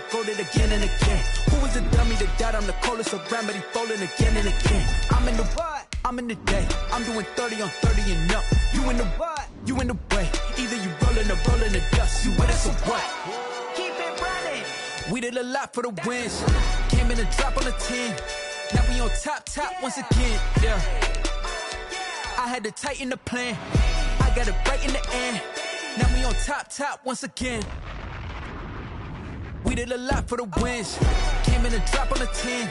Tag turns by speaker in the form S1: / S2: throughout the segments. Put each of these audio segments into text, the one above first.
S1: fold it again and again. Who was the dummy that died? I'm the coldest around, but he folding again and again. I'm in the what? I'm in the day. I'm doing 30 on 30 and up. You in the what? You in the way. Either you rolling or rolling the dust. You with us or what? Keep it running. We did a lot for the wins. Came in a drop on the 10. Now we on top once again. Yeah. I had to tighten the plan. I got it right in the end. Now we on top once again. We did a lot for the wins. Came in a drop on the 10.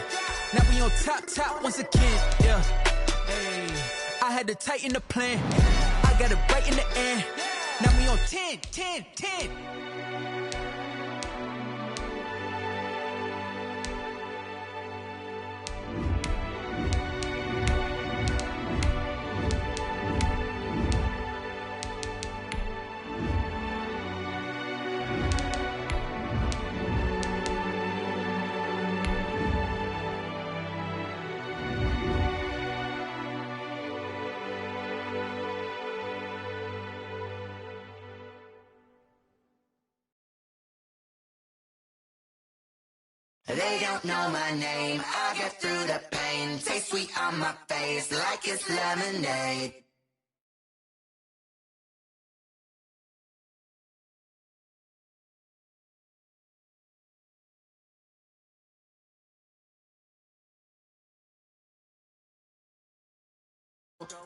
S1: Now we on top once again. Yeah. Hey. I had to tighten the plan. I got it right in the end. Now we on 10.
S2: They don't know my name, I get through the pain. Taste sweet on my face like it's lemonade.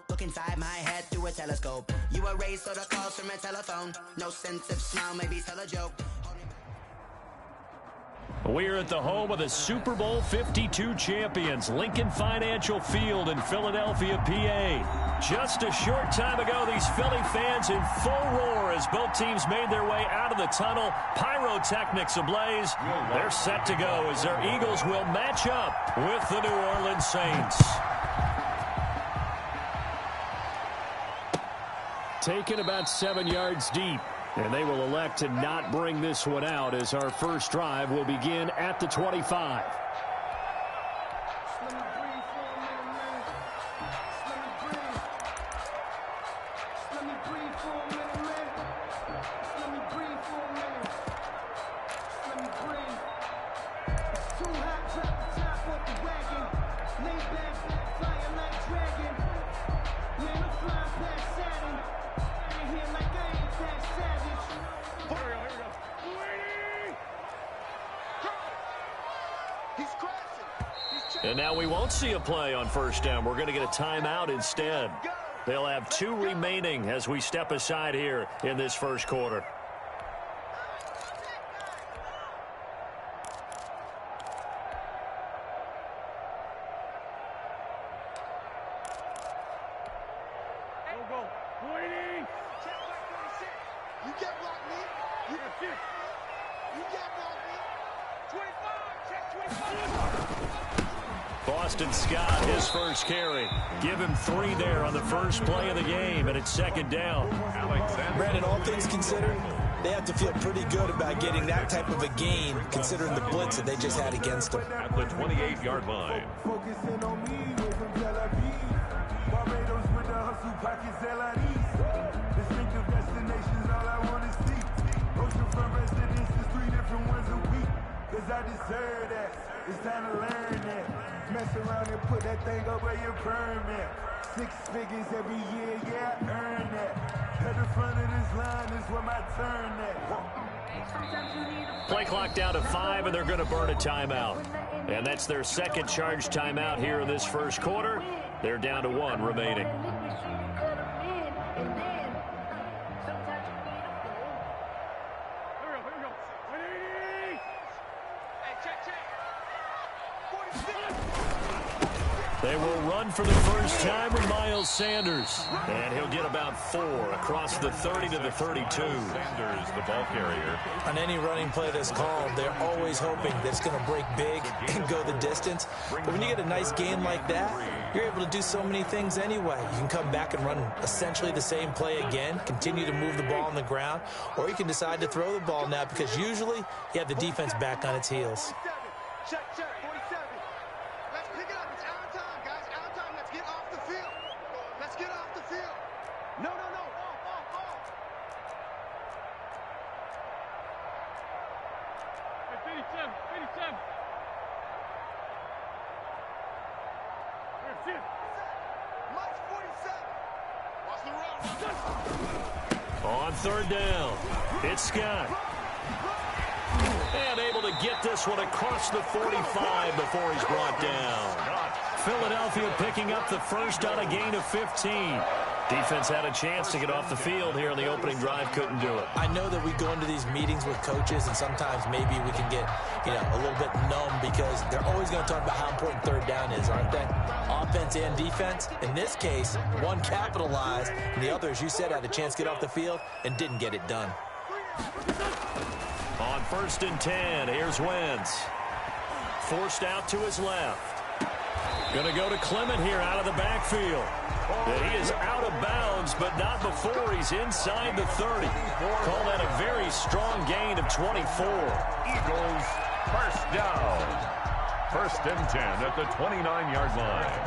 S2: Look inside my head through a telescope. You erase all the calls from a telephone. No sense of smile, maybe tell a joke.
S3: We're at the home of the Super Bowl 52 champions, Lincoln Financial Field in Philadelphia, PA. Just a short time ago, these Philly fans in full roar as both teams made their way out of the tunnel. Pyrotechnics ablaze. They're set to go as their Eagles will match up with the New Orleans Saints. Taken about 7 yards deep. And they will elect to not bring this one out as our first drive will begin at the 25. And now we won't see a play on first down. We're going to get a timeout instead. They'll have 2 remaining as we step aside here in this first quarter. Boston Scott, his first carry. Give him 3 there on the first play of the game, and it's second down.
S4: Brandon, all things considered, they have to feel pretty good about getting that type of a gain, considering the blitz that they just had against them.
S5: At the 28-yard line.
S6: Focusing on me, we're from Tel Aviv. Barbados with the hustle pockets, LIDs. Distinctive destinations, all I want to see. Oceanfront residences, 3 different ones a week. Cause I deserve that. It's time to learn that. Mess around and put that thing up where your permit. 6 figures every year, yeah, I earn that. At the front of this line is where my turn at.
S3: Play clock down to 5, and they're going to burn a timeout. And that's their second charge timeout here in this first quarter. They're down to 1 remaining. They will run for the first time with Miles Sanders. And he'll get about 4 across the 30 to the 32.
S5: Sanders, the ball carrier.
S4: On any running play that's called, they're always hoping that it's going to break big and go the distance. But when you get a nice gain like that, you're able to do so many things anyway. You can come back and run essentially the same play again, continue to move the ball on the ground, or you can decide to throw the ball now because usually you have the defense back on its heels.
S6: Check, 47. Let's pick it up. It's our time, guys. Our time. Let's get off the field. Let's get off the field. No. Off.
S3: On third down, it's Scott. And able to get this one across the 45 before he's brought down. Philadelphia picking up the first on a gain of 15. Defense had a chance to get off the field here on the opening drive, couldn't do it.
S4: I know that we go into these meetings with coaches, and sometimes maybe we can get, a little bit numb because they're always going to talk about how important third down is, aren't they? Offense and defense. In this case, one capitalized, and the other, as you said, had a chance to get off the field and didn't get it done.
S3: On 1st and 10, here's Wentz. Forced out to his left. Going to go to Clement here out of the backfield. And he is out of bounds, but not before he's inside the 30. Call that a very strong gain of 24.
S5: Eagles, first down. 1st and 10 at the 29-yard line.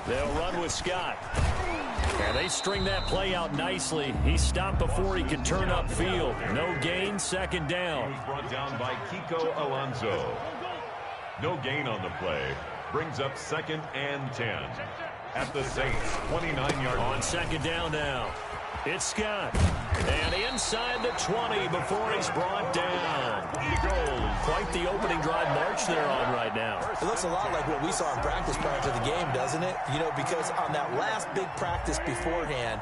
S3: They'll run with Scott. And they string that play out nicely. He stopped before he could turn upfield. No gain, 2nd down.
S5: He was brought down by Kiko Alonso. No gain on the play. Brings up 2nd and 10. At the Saints, 29-yard line.
S3: On 2nd down now. It's Scott. And inside the 20 before he's brought down. Eagles. Quite the opening drive march they're on right now.
S4: It looks a lot like what we saw in practice prior to the game, doesn't it? Because on that last big practice beforehand,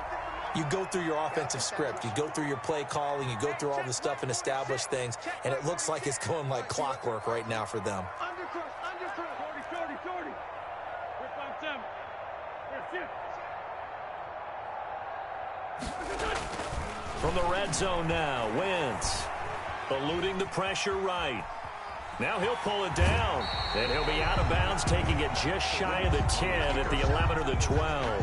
S4: you go through your offensive script. You go through your play calling. You go through all the stuff and establish things. And it looks like it's going like clockwork right now for them.
S3: From the red zone now, Wentz eluding the pressure right. Now he'll pull it down, and he'll be out of bounds, taking it just shy of the 10 at the 11 or the 12.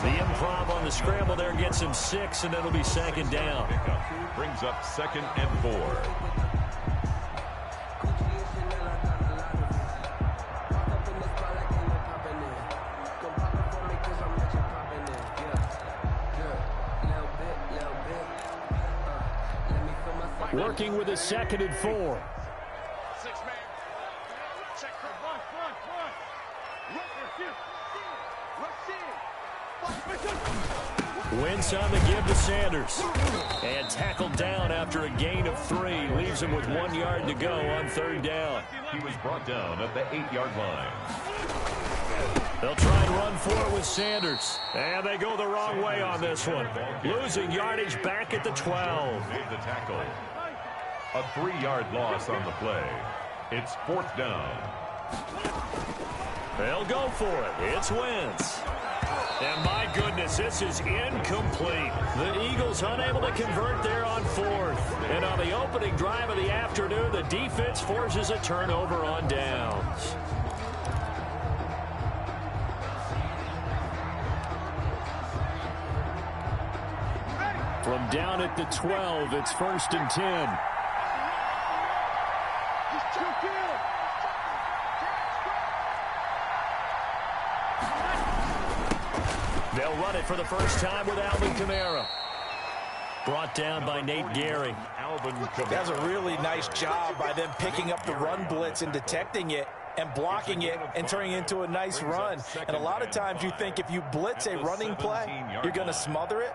S3: The improv on the scramble there gets him 6, and it'll be 2nd down.
S5: Brings up 2nd and 4.
S3: Working with a 2nd and 4. Wentz on the give to Sanders. And tackled down after a gain of 3. Leaves him with 1 yard to go on 3rd down.
S5: He was brought down at the 8-yard line.
S3: They'll try and run for it with Sanders. And they go the wrong way on this one. Losing yardage back at the 12.
S5: Made the tackle. A 3-yard loss on the play. It's 4th down.
S3: They'll go for it. It's Wentz. And my goodness, this is incomplete. The Eagles unable to convert there on 4th. And on the opening drive of the afternoon, the defense forces a turnover on downs. From down at the 12, it's 1st and 10. They'll run it for the first time with Alvin Kamara. Brought down by Nate Gehry.
S4: That's a really nice job by them picking up the run blitz and detecting it and blocking it and turning it into a nice run. And a lot of times you think if you blitz a running play, you're going to smother it.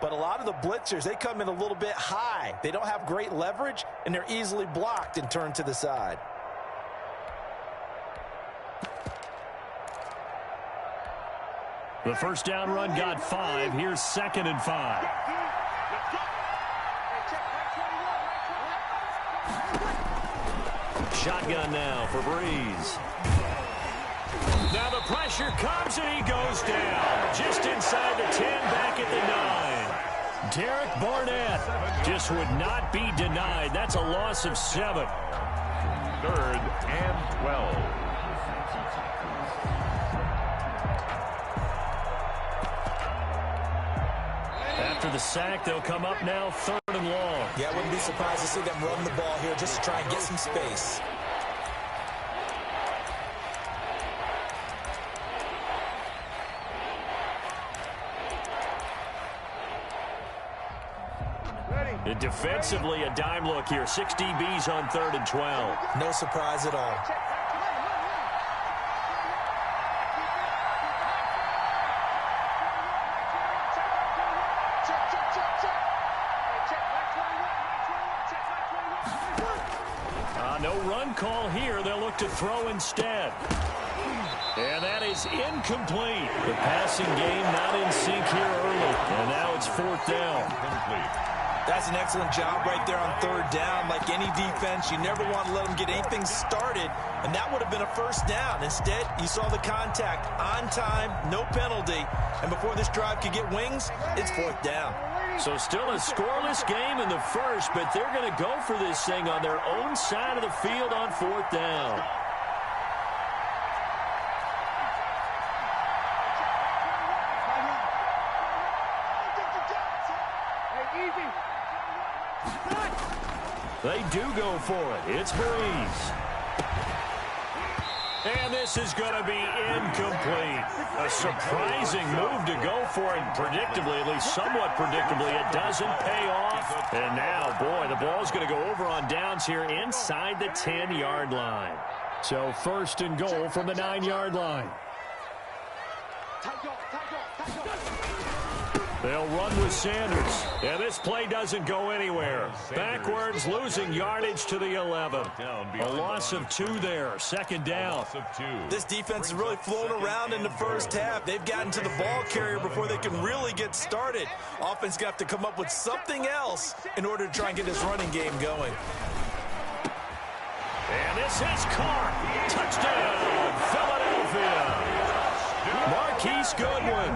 S4: But a lot of the blitzers, they come in a little bit high. They don't have great leverage, and they're easily blocked and turned to the side.
S3: The first down run got 5. Here's 2nd and 5. Shotgun now for Breeze. Now the pressure comes and he goes down. Just inside the 10, back at the 9. Derek Barnett just would not be denied. That's a loss of 7.
S5: 3rd and 12.
S3: After the sack, they'll come up now 3rd and long.
S4: Yeah, I wouldn't be surprised to see them run the ball here just to try and get some space.
S3: And defensively, a dime look here. 6 DBs on 3rd and 12.
S4: No surprise at all.
S3: No run call here. They'll look to throw instead. And that is incomplete. The passing game not in sync here early. And now it's 4th down.
S4: That's an excellent job right there on 3rd down. Like any defense, you never want to let them get anything started. And that would have been a 1st down. Instead, you saw the contact on time, no penalty. And before this drive could get wings, it's 4th down.
S3: So still a scoreless game in the first, but they're going to go for this thing on their own side of the field on 4th down. They do go for it. It's Breeze. And this is going to be incomplete. A surprising move to go for it. Predictably, at least somewhat predictably, it doesn't pay off. And now, boy, the ball's going to go over on downs here inside the 10-yard line. So 1st and goal from the 9-yard line. They'll run with Sanders. And this play doesn't go anywhere. Backwards, losing yardage to the 11. A loss of 2 there. 2nd down.
S4: This defense has really flown around in the first half. They've gotten to the ball carrier before they can really get started. Offense got to come up with something else in order to try and get this running game going.
S3: And this is Carr. Touchdown, Philadelphia. Marquise Goodwin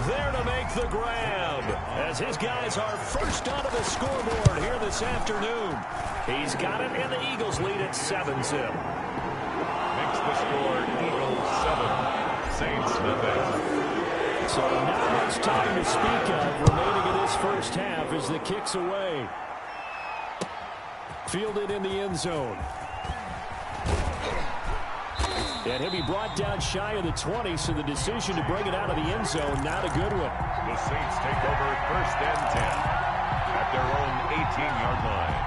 S3: there to make the grab as his guys are first onto the scoreboard here this afternoon. He's got it, and the Eagles lead at 7-0.
S5: Makes the score Eagles 7, Saints nothing.
S3: So not much time to speak of remaining in this first half as the kick's away. Fielded in the end zone. And he'll be brought down shy of the 20, so the decision to bring it out of the end zone, not a good one.
S5: The Saints take over 1st and 10 at their own 18-yard line.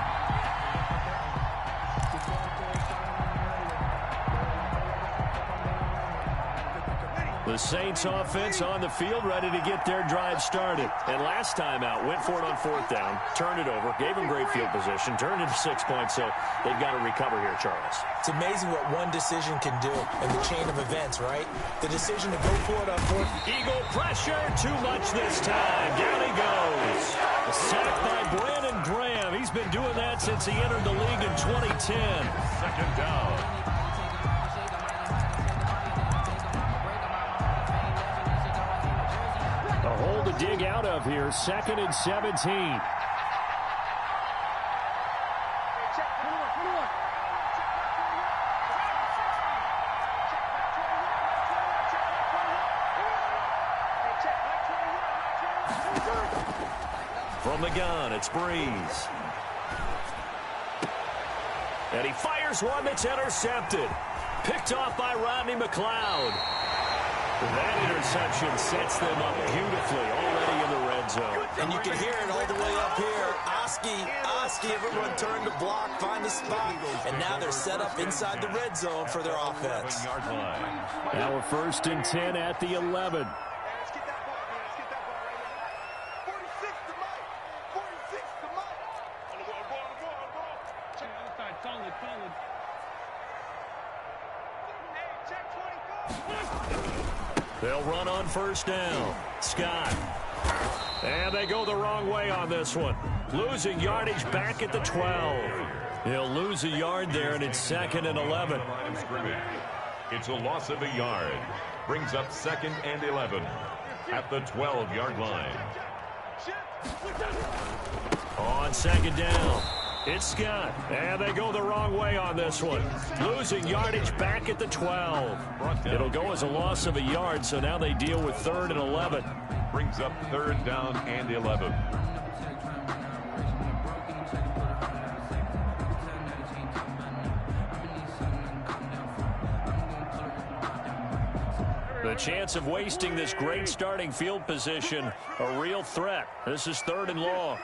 S3: The Saints offense on the field, ready to get their drive started. And last time out, went for it on 4th down, turned it over, gave them great field position, turned it to 6 points, so they've got to recover here, Charles.
S4: It's amazing what one decision can do in the chain of events, right? The decision to go for it on 4th.
S3: Eagle pressure, too much this time. Down he goes. A sack by Brandon Graham. He's been doing that since he entered the league in 2010.
S5: 2nd down.
S3: A hole to dig out of here. 2nd and 17. From the gun, it's Breeze. And he fires one that's intercepted. Picked off by Rodney McLeod. That interception sets them up beautifully already in the red zone.
S4: And you can hear it all the way up here. Oski, everyone turned to block, find a spot, and now they're set up inside the red zone for their offense.
S3: Now a 1st and 10 at the 11. They'll run on 1st down. Scott. And they go the wrong way on this one. Losing yardage back at the 12. He'll lose a yard there, and it's 2nd and 11.
S5: It's a loss of a yard. Brings up 2nd and 11 at the 12-yard line.
S3: On 2nd down, it's Scott. And they go the wrong way on this one. Losing yardage back at the 12. It'll go as a loss of a yard, so now they deal with 3rd and 11.
S5: Brings up 3rd down and 11.
S3: The chance of wasting this great starting field position, a real threat. This is 3rd and long.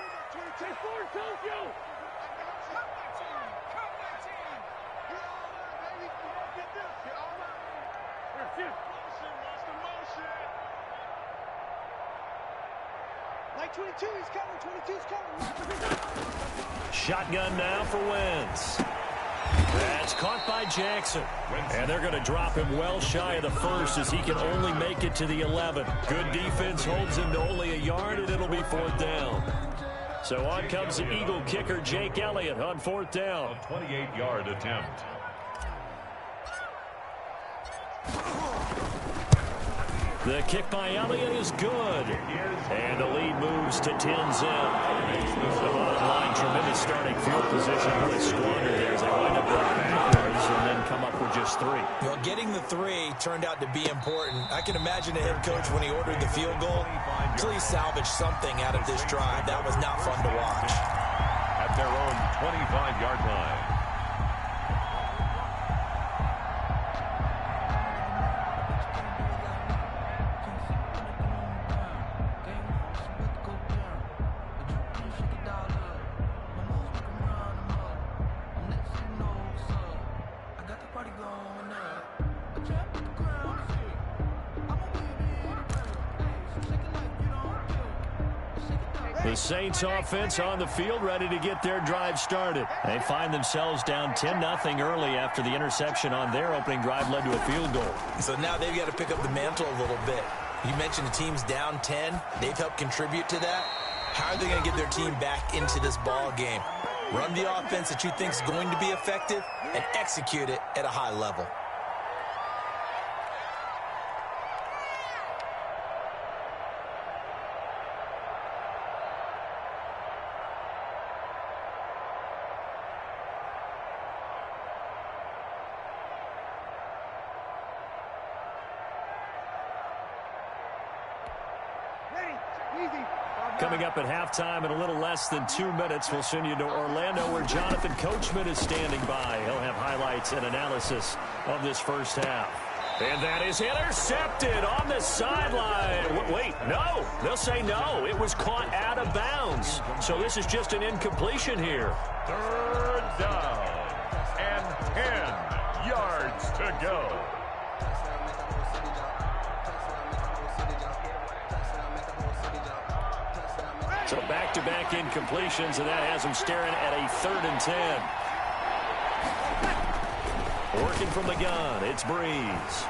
S7: Like 22, he's coming. 22's coming.
S3: Shotgun now for Wentz. That's caught by Jackson. And they're going to drop him well shy of the first as he can only make it to the 11. Good defense holds him to only a yard, and it'll be 4th down. So on comes the Eagle kicker, Jake Elliott, on 4th down.
S5: A 28-yard attempt.
S3: The kick by Elliott is good. And the lead moves to 10-zip. The bottom line, tremendous starting field position. Really squandered there as they wind up going backwards and then come up with just 3.
S4: Well, getting the 3 turned out to be important. I can imagine the head coach, when he ordered the field goal, please salvage something out of this drive. That was not fun to watch.
S5: At their own 25-yard line.
S3: The Saints offense on the field, ready to get their drive started. They find themselves down 10-0 early after the interception on their opening drive led to a field goal.
S4: So now they've got to pick up the mantle a little bit. You mentioned the team's down 10. They've helped contribute to that. How are they going to get their team back into this ball game? Run the offense that you think is going to be effective and execute it at a high level.
S3: Coming up at halftime in a little less than 2 minutes, we'll send you to Orlando where Jonathan Coachman is standing by. He'll have highlights and analysis of this first half. And that is intercepted on the sideline. Wait, no. They'll say no. It was caught out of bounds. So this is just an incompletion here.
S5: 3rd down and 10 yards to go.
S3: So back-to-back incompletions, and that has them staring at a 3rd and 10. Working from the gun, it's Breeze.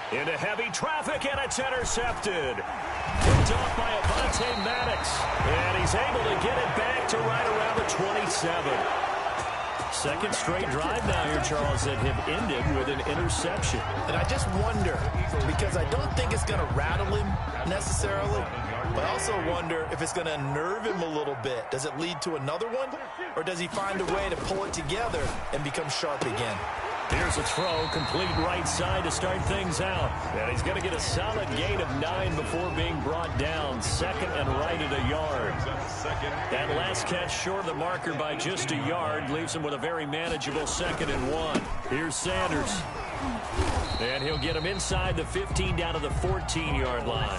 S3: Into heavy traffic, and it's intercepted. Picked off by Avonte Maddox, and he's able to get it back to right around the 27. Second straight drive now here, Charles, that have ended with an interception.
S4: And I just wonder, because I don't think it's going to rattle him necessarily, but I also wonder if it's going to nerve him a little bit. Does it lead to another one, or does he find a way to pull it together and become sharp again?
S3: Here's a throw, complete right side to start things out. And he's going to get a solid gain of 9 before being brought down. Second and right at a yard. That last catch short of the marker by just a yard leaves him with a very manageable 2nd and 1. Here's Sanders. And he'll get him inside the 15 down to the 14-yard line.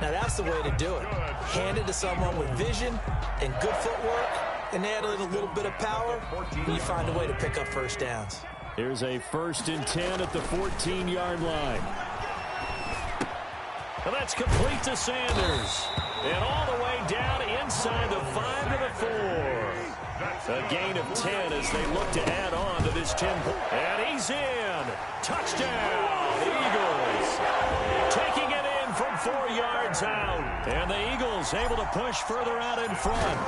S4: Now that's the way to do it. Hand it to someone with vision and good footwork, and add a little bit of power, and you find a way to pick up first downs.
S3: Here's a 1st and 10 at the 14-yard line. And that's complete to Sanders. And all the way down inside the 5 to the 4. A gain of 10 as they look to add on to this 10. And he's in. Touchdown, Eagles. Taking it in from 4 yards out. And the Eagles able to push further out in front.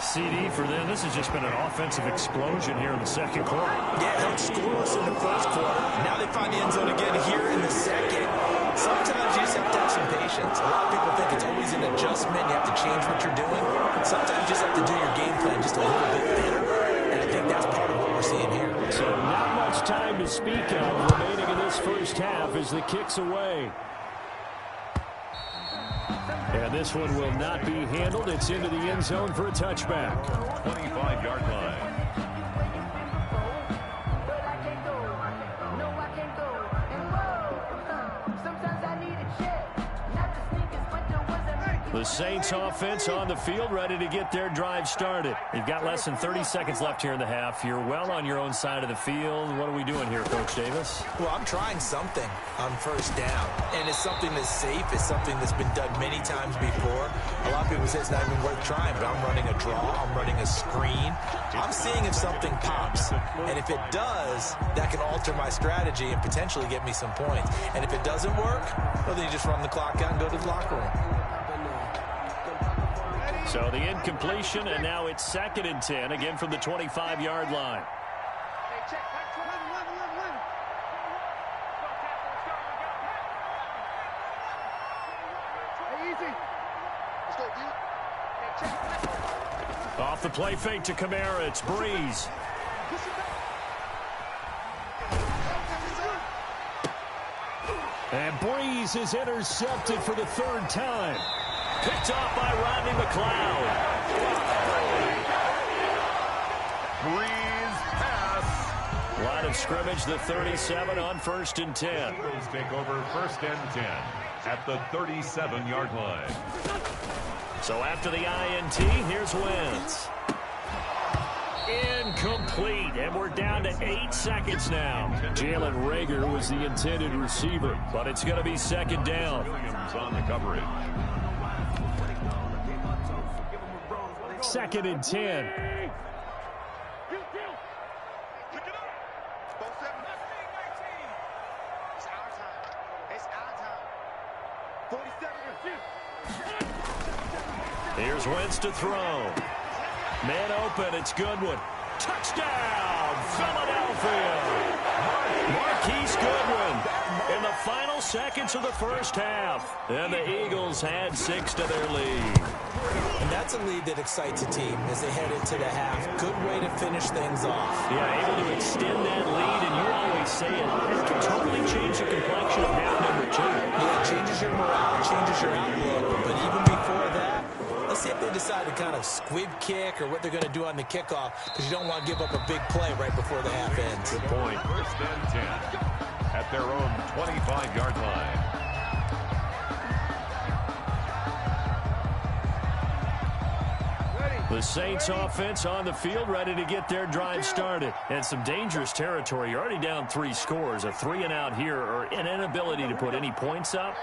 S3: CD for them. This has just been an offensive explosion here in the second quarter.
S4: Yeah, held scoreless in the first quarter. Now they find the end zone again here in the second. Sometimes you just have to have some patience. A lot of people think it's always an adjustment. You have to change what you're doing. Sometimes you just have to do your game plan just a little bit better. And I think that's part of what we're seeing here.
S3: So not much time to speak of remaining in this first half as the kick's away. And this one will not be handled. It's into the end zone for a touchback.
S5: 25-yard line.
S3: The Saints offense on the field, ready to get their drive started. You've got less than 30 seconds left here in the half. You're well on your own side of the field. What are we doing here, Coach Davis?
S4: Well, I'm trying something on first down, and it's something that's safe. It's something that's been done many times before. A lot of people say it's not even worth trying, but I'm running a draw. I'm running a screen. I'm seeing if something pops, and if it does, that can alter my strategy and potentially get me some points. And if it doesn't work, well, then you just run the clock out and go to the locker room.
S3: So the incompletion, and now it's 2nd and 10, again from the 25-yard line. Off the play fake to Kamara, it's Breeze. And Breeze is intercepted for the 3rd time. Picked off by Rodney McLeod.
S5: Breeze pass.
S3: Line of scrimmage, the 37 on 1st and 10.
S5: Eagles take over 1st and 10 at the 37-yard line.
S3: So after the INT, here's Wentz. Incomplete, and we're down to 8 seconds now. Jalen Reagor was the intended receiver, but it's going to be 2nd down.
S5: Williams on the coverage.
S3: 2nd and 10. Here's Wentz to throw. Man open, it's Goodwin. Touchdown, Philadelphia! Marquise Goodwin in the final seconds of the 1st half. And the Eagles had 6 to their lead.
S4: And that's a lead that excites a team as they head into the half. Good way to finish things off.
S3: Yeah, able to extend that lead, and you always say it can totally change the complexion of half number 2.
S4: Yeah, it changes your morale, changes your outlook. But even before that, let's see if they decide to kind of squib kick or what they're going to do on the kickoff, because you don't want to give up a big play right before the half ends.
S3: Good point.
S5: 1st and 10 at their own 25-yard line.
S3: The Saints offense on the field, ready to get their drive started. And some dangerous territory. You're already down 3 scores. A 3 and out here, or an inability to put any points up.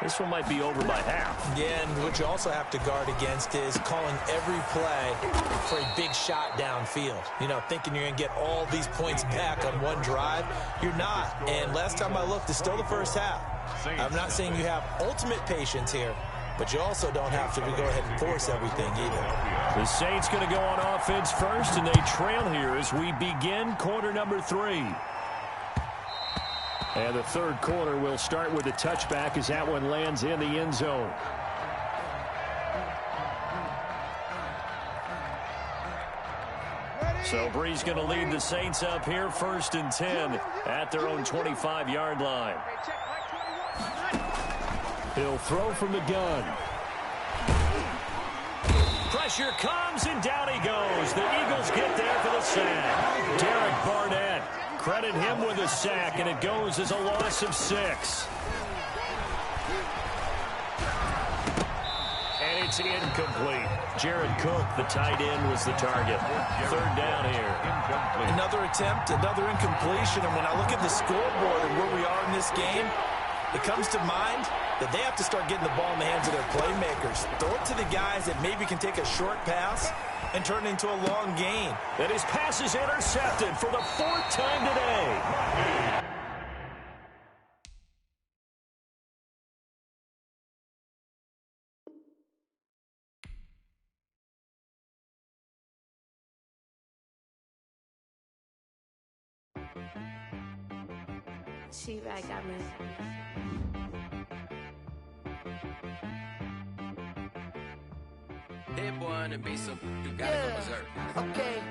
S3: This one might be over by half.
S4: Yeah, and what you also have to guard against is calling every play for a big shot downfield. You know, thinking you're going to get all these points back on one drive. You're not. And last time I looked, it's still the 1st half. I'm not saying you have ultimate patience here, but you also don't have to go ahead and force everything either.
S3: The Saints going to go on offense first, and they trail here as we begin quarter number 3. And the 3rd quarter will start with a touchback as that one lands in the end zone. So Breeze going to lead the Saints up here, 1st and 10 at their own 25-yard line. He'll throw from the gun. Pressure comes, and down he goes. The Eagles get there for the sack. Derek Barnett, credit him with a sack, and it goes as a loss of 6. And it's incomplete. Jared Cook, the tight end, was the target. 3rd down here.
S4: Another attempt, another incompletion, and when I look at the scoreboard and where we are in this game, it comes to mind that they have to start getting the ball in the hands of their playmakers. Throw it to the guys that maybe can take a short pass and turn it into a long gain.
S3: And his pass is intercepted for the 4th time today.
S8: She-Rag got me.
S9: That boy on the beat, so you gotta go berserk.
S2: Okay.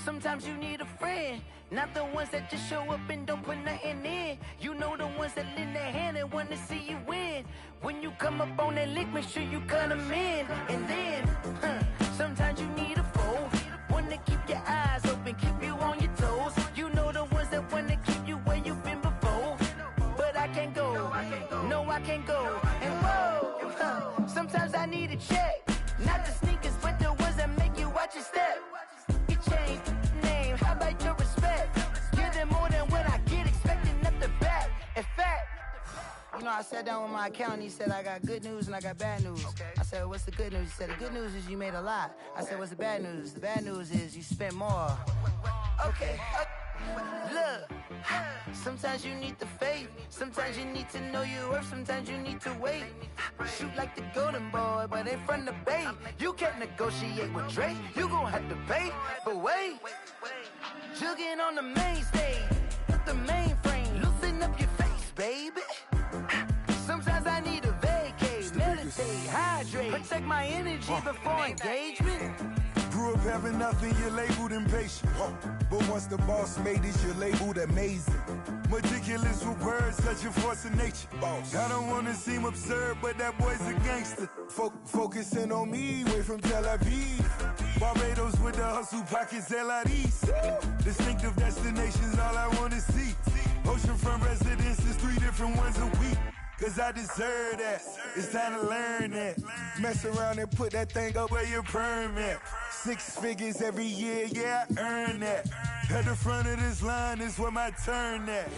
S2: Sometimes you need a friend, not the ones that just show up and don't put nothing in. You know the ones that lend their hand and want to see you win. When you come up on that lick, make sure you cut them in. And then, sometimes you need a foe, one to keep your eyes open, keep you on your toes. You know the ones that want to keep you where you've been before. But I can't go, no I can't go. And whoa, sometimes I I sat down with my accountant. He said, I got good news and I got bad news. Okay. I said, what's the good news? He said, the good news is you made a lot. I said, what's the bad news? The bad news is you spent more. Okay. Look, sometimes you need the faith. Sometimes you need to know your worth. Sometimes you need to wait. Shoot like the golden boy, but in front of the bay. You can't negotiate with Drake. You gon' have to pay. But wait, jugging on the main stage. Hit the mainframe. Loosen up your face, baby. Sometimes I need a vacate. Meditate, hydrate. Protect my energy before engagement.
S6: Grew up having nothing, you're labeled impatient. But once the boss made it, you're labeled amazing. Meticulous with words, such a force of nature. I don't wanna seem absurd, but that boy's a gangster. Focusing on me, way from Tel Aviv. Barbados with the hustle pockets, LIDs. Distinctive destinations, all I wanna see. Oceanfront residences, 3 different ones a week. Cause I deserve that, it's time to learn that. Mess around and put that thing up where your permit. 6 figures every year, yeah, I earn that. At the front of this line is where my turn at.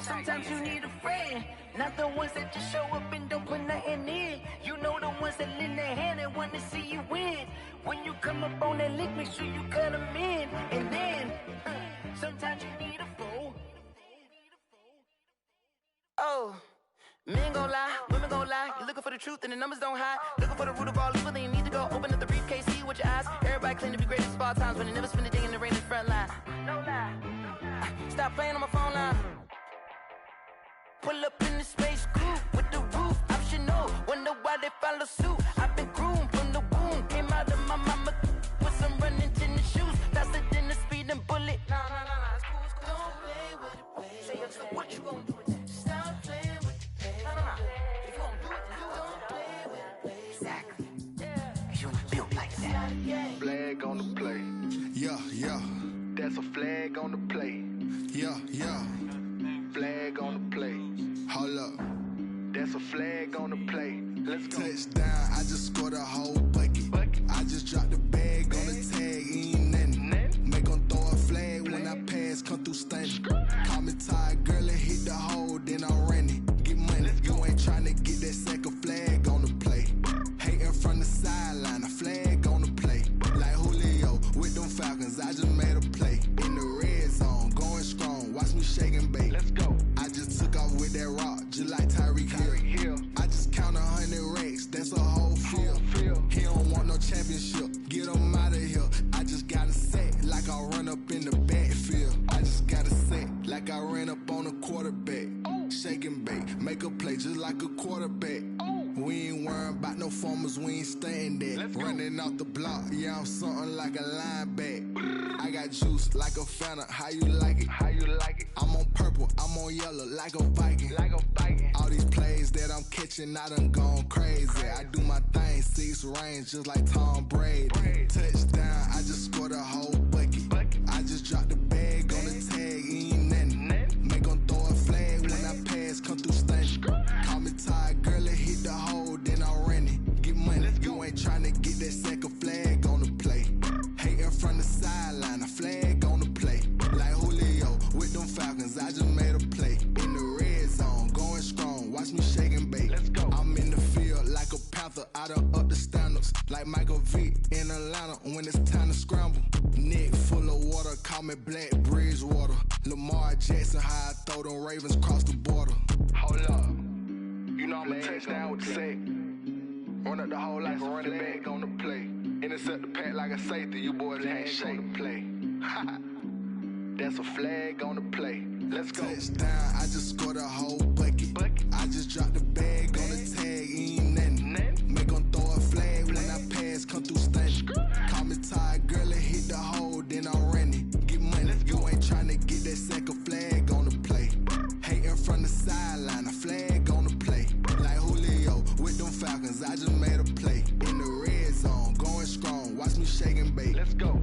S2: Sometimes you need a friend, not the ones that just show up and don't put nothing in. You know the ones that lend their hand and want to see you win. When you come up on that lick, make sure you cut them in. And then, sometimes you need a fool. Oh. Men gon' lie, women gon' lie. You're looking for the truth and the numbers don't hide. Looking for the root of all evil, then you need to go open up the briefcase, see with your eyes. Everybody claim to be great at small times, but they never spend a day in the rain in the front line. No lie. Stop playing on my phone line. Pull up in the space coupe with the roof optional. Wonder why they follow suit. I've been groomed from the womb. Came out of my mama with some running tennis shoes. Faster than the speeding bullet. No, it's cool, it's cool. Don't play with it, play. Say, what you gonna do with that? Stop playing with it. If you don't do it, then you don't play with it. Exactly. You ain't built like that.
S8: Flag on the play.
S6: Yeah.
S8: That's a flag on the play.
S6: Yeah.
S8: Flag on the play.
S6: Hold up.
S8: That's a flag on the play. Let's go.
S6: Touchdown, I just scored a whole bucket. I just dropped the bag on the tag, ain't nothing. Make 'em throw a flag when I pass, come through stunning. Call me tired, girl, and hit the hole, then I'm running. Get money, you ain't tryna get that second flag on the play. Hating from the sideline, a flag on the play. Like Julio with them Falcons, I just made a play. In the red zone, going strong, watch me shake and bake.
S8: Let's go.
S6: I just took off with that rock, just like Tyreek Hill. I just count 100 racks, that's a whole field. He don't want no championship, get him out of here. I just got a set, like I run up in the backfield. I just got a set, like I ran up on a quarterback. Shake and bake, make a play just like a quarterback. We ain't worrying about no formers, we ain't staying there. Running off the block, yeah, I'm something like a linebacker. I got juice like a Fanta, how you like it? I'm on purple, I'm on yellow, like a Viking. All these plays that I'm catching, I done gone crazy. I do my thing, 6 range, just like Tom Brady. Touchdown, I just scored a whole bucket. I just dropped the bag on the tag, ain't nothing. Make 'em throw a flag when I pass, come through stunning. Call me tired, girl, and hit the hole, then I'm running. Get money, you ain't tryna get that second flag on the play. Hating from the sideline, a flag on the play. Like Julio with them Falcons, I just made a play. In the red zone, going strong, watch me shake and bake.
S8: Let's go.
S6: I'm in the field like a Panther, I done up the standards. Like Michael Vick in Atlanta when it's time to scramble. Neck full of water, call me Black Bridgewater. Lamar Jackson, how I throw them Ravens cross the border.
S8: Hold up. You know I'm a touchdown with the sack. Run up the whole like a running back on the play. Intercept the pack like a safety. You boys ain't shake the play. That's a flag on the play. Let's go.
S6: Touchdown, I just scored a whole bucket. I just dropped the bag on the tag, ain't nothing. Make 'em throw a flag when I pass, come through stunning. Call me tired, girl, and hit the hole, then I'm running. Get money, you ain't tryna get that second flag on the play. Hating from the sideline, a flag on the play. Like Julio with them Falcons, I just made a play. In the red zone, going strong, watch me shake and bake.
S8: Let's go.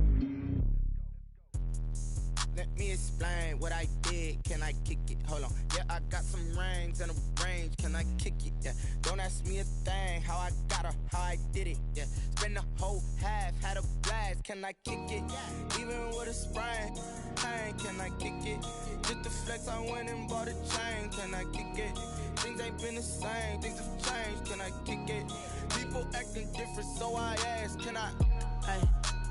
S10: Let me explain what I did. Can I kick it? Hold on. Yeah, I got some rings and a range. Can I kick it? Yeah. Don't ask me a thing. How I got her, how I did it. Yeah. Spend the whole half, had a blast. Can I kick it? Even with a sprain, pain. Can I kick it? Just a flex, I went and bought a chain. Can I kick it? Things ain't been the same, things have changed. Can I kick it? People acting different, so I ask, can I?
S11: Hey,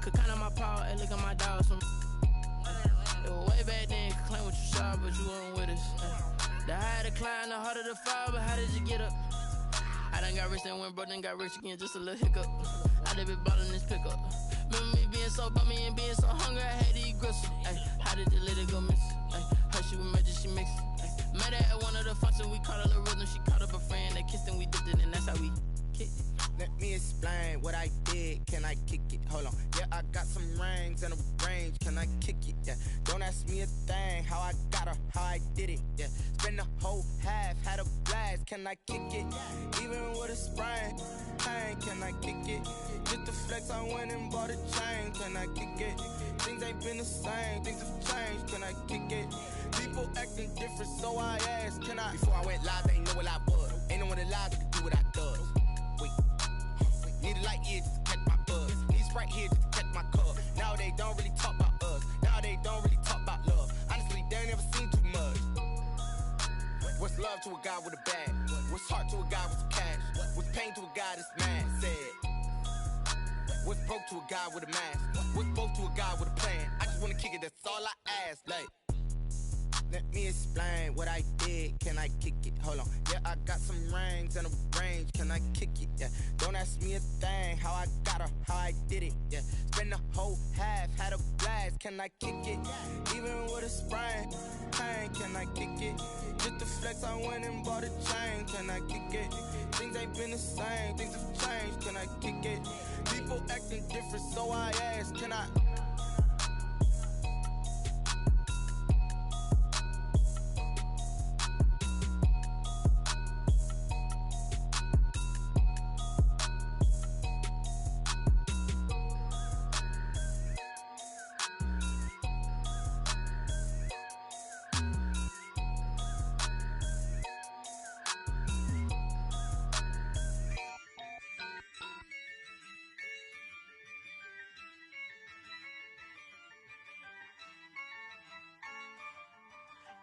S11: could count on my power, hey, look at my dogs. It was way back then, could claim what you saw, but you weren't with us. The higher the climb, the harder the fall, but how did you get up? I done got rich and went broke, then got rich again, just a little hiccup. I done been ballin' this pickup. Remember me being so bummy and being so hungry, I had to eat gristle. Ay, how did the lady go miss? Ay, her she was magic, she mixed. Met her at one of the functions, we caught a little rhythm. She caught up a friend, they kissed and we dipped it, and that's how we kicked it.
S10: Let me explain what I did. Can I kick it? Hold on. Yeah, I got some rings and a range. Can I kick it? Yeah. Don't ask me a thing. How I got her, how I did it. Yeah. Spend the whole half, had a blast. Can I kick it? Even with a sprain. Hey, can I kick it? Just to flex, I went and bought a chain. Can I kick it? Things ain't been the same. Things have changed. Can I kick it? People acting different, so I asked, can I? Before I went live, they ain't know what I was. Ain't no one alive that could do what I does. Wait. Need a light here just to catch my buzz. Need Sprite here just to catch my cup. Now they don't really talk about us. Now they don't really talk about love. Honestly, they ain't never seen too much. What's love to a guy with a bag? What's heart to a guy with some cash? What's pain to a guy that's mad? Said. What's broke to a guy with a mask? What's both to a guy with a plan? I just wanna kick it, that's all I ask. Like, let me explain what I did. Can I kick it? Hold on. Yeah, I got some rings and a range. Can I kick it? Yeah. Don't ask me a thing. How I got her, how I did it. Yeah. Spend the whole half, had a blast. Can I kick it? Even with a sprain. Pain, can I kick it? Just to flex, I went and bought a chain. Can I kick it? Things ain't been the same. Things have changed. Can I kick it? People acting different, so I ask, can I?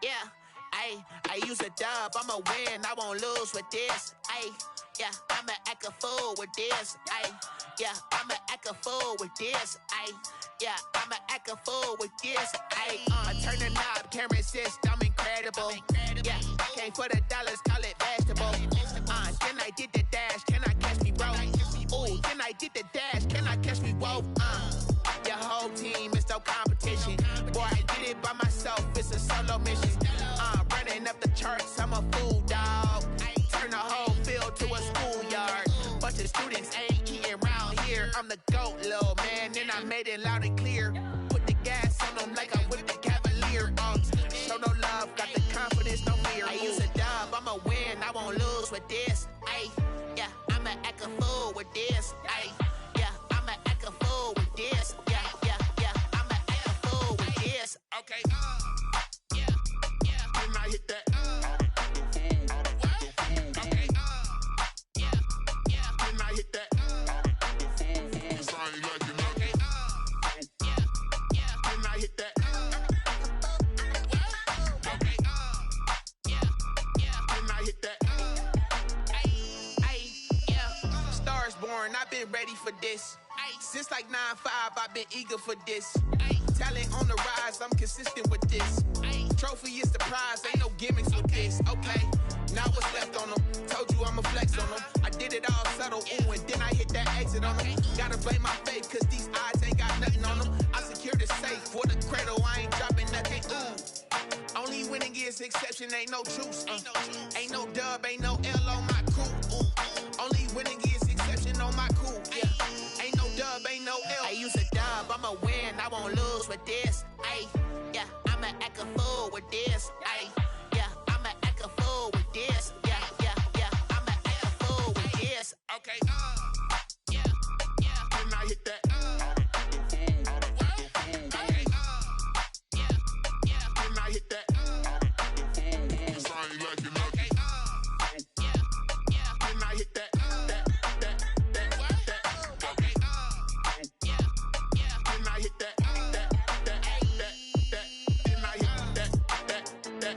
S12: Yeah, I use a dub, I'ma win, I won't lose with this. Yeah, I'ma act a fool with this. Yeah, I'ma act a fool with this. Yeah, I'ma act a fool with this. I turn the knob, camera assist, I'm incredible. Yeah, came for the dollars, call it vegetable. Then I did the dash, can I catch me, bro? Ooh, then I did the dash, can I catch me, whoa? Your whole team is no competition. Boy, I did it by myself, it's a solo mission. Running up the charts, I'm a fool, dog. Turn the whole field to a schoolyard. Bunch of students ain't eating round here. I'm the GOAT, little man, and I made it loud and clear. Put the gas on them like I'm with the Cavalier. Show no love, got the confidence, no fear. I use a dub, I'ma win, I won't lose with this. Yeah, I'ma act a fool with this. Yeah, I'ma act a fool with this. Yeah, I'ma act a fool with this.
S10: Okay. Then I hit that. Okay. Then I hit that. Sound like you know. Okay. Then I hit that. Okay. Then I hit that.
S12: Yeah. Stars born, I've been ready for this. Since like 9-5, I've been eager for this. Talent on the rise, I'm consistent with this. Trophy is the prize, ain't no gimmicks with this. Okay, now what's left on them? Told you I'ma flex on them. I did it all subtle, ooh, and then I hit that exit on them. Gotta blame my faith, cause these odds ain't got nothing on them. I secured the safe for the cradle, I ain't dropping nothing, ooh. Only winning is exception, ain't no truce. Ain't no dub, ain't no L on my crew. Ooh. Only winning is exception on my crew. Yeah, ain't no dub, ain't no L. I use a dub, I'ma win, I won't lose with this. Yeah, I'ma act a fool with this. Yeah, I'ma act a fool with this. Yeah, I'ma act a fool with this.
S10: Okay. Then I hit that. Okay. Then I hit that. Sound like you know. Okay. Then I hit that. Okay. Then I hit that. Then I hit that.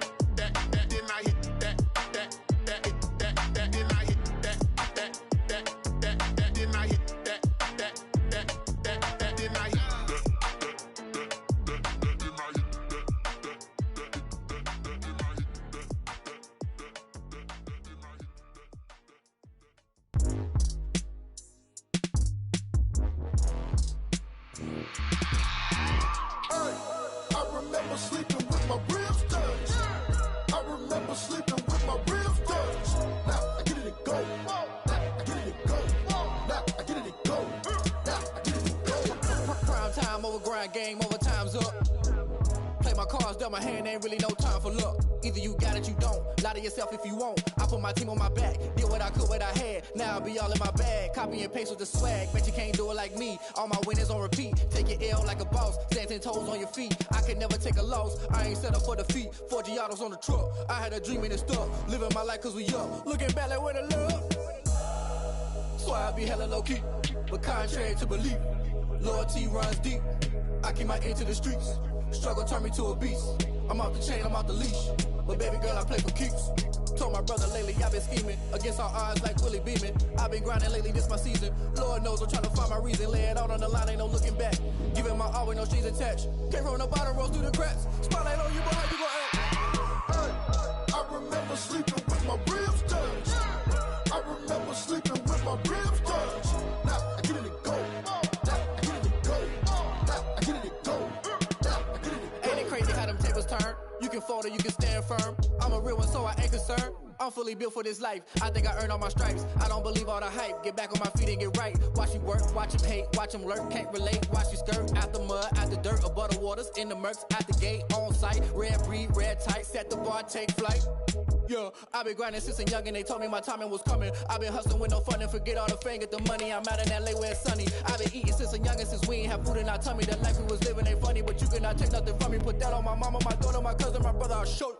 S13: dealt my hand, ain't really no time for luck. Either you got it, you don't. Lie to yourself if you won't. I put my team on my back, did what I could, what I had. Now I'll be all in my bag. Copy and paste with the swag. Bet you can't do it like me. All my winners on repeat. Take your L like a boss. Stand 10 toes on your feet. I can never take a loss. I ain't set up for defeat. 4 Giottos on the truck. I had a dream and it stuck. Living my life cause we up. Looking back like where the love. So I be hella low key. But contrary to belief, loyalty runs deep. I keep my ear to the streets. Struggle turned me to a beast. I'm off the chain, I'm off the leash. But baby girl, I play for keeps. Told my brother lately, I've been scheming. Against all odds like Willie Beeman. I've been grinding lately, this my season. Lord knows I'm trying to find my reason. Lay it out on the line, ain't no looking back. Giving my all with no strings attached. Came from the bottom, rose through the cracks. Spotlight on you, boy, how you gon' act?
S14: Hey, I remember sleeping with my ribs touched. I remember sleeping with my ribs touched. Now I get it go. Now I get it go. Now I get it go. Now I get it go.
S13: Ain't it crazy how them tables turn? You can fold or you can stand firm. I'm a real one, so I ain't concerned. I'm fully built for this life. I think I earned all my stripes. I don't believe all the hype. Get back on my feet and get right. Watch you work, watch him hate, watch him lurk. Can't relate, watch you skirt. Out the mud, out the dirt, above the waters, in the murks, out the gate, on site. Red breed, red tight, set the bar, take flight. Yeah, I been grinding since a young and they told me my timing was coming. I been hustling with no fun and forget all the fame, get the money. I'm out in LA where it's sunny. I been eating since a young and since we ain't have food in our tummy. The life we was living ain't funny, but you cannot take nothing from me. Put that on my mama, my daughter, my cousin, my brother, I'll show you.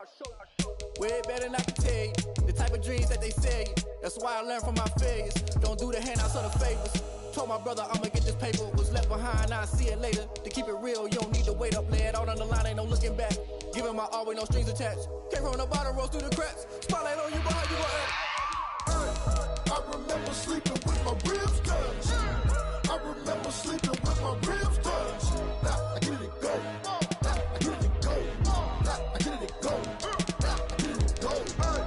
S13: Way better than I can tell you. The type of dreams that they sell you. That's why I learned from my failures. Don't do the handouts or the favors. Told my brother I'ma get this paper. Was left behind, I'll see it later. To keep it real, you don't need to wait up. Lay it out on the line, ain't no looking back. Giving my all with no strings attached. Came from the bottom, rose through the cracks. Spotlight on you, boy, how you gon' act?
S14: Hey, I remember sleeping with my ribs touched. I remember sleeping with my ribs touched. Now I get it go. Now I get it go. Now I get it go. Now I get it go. Hey,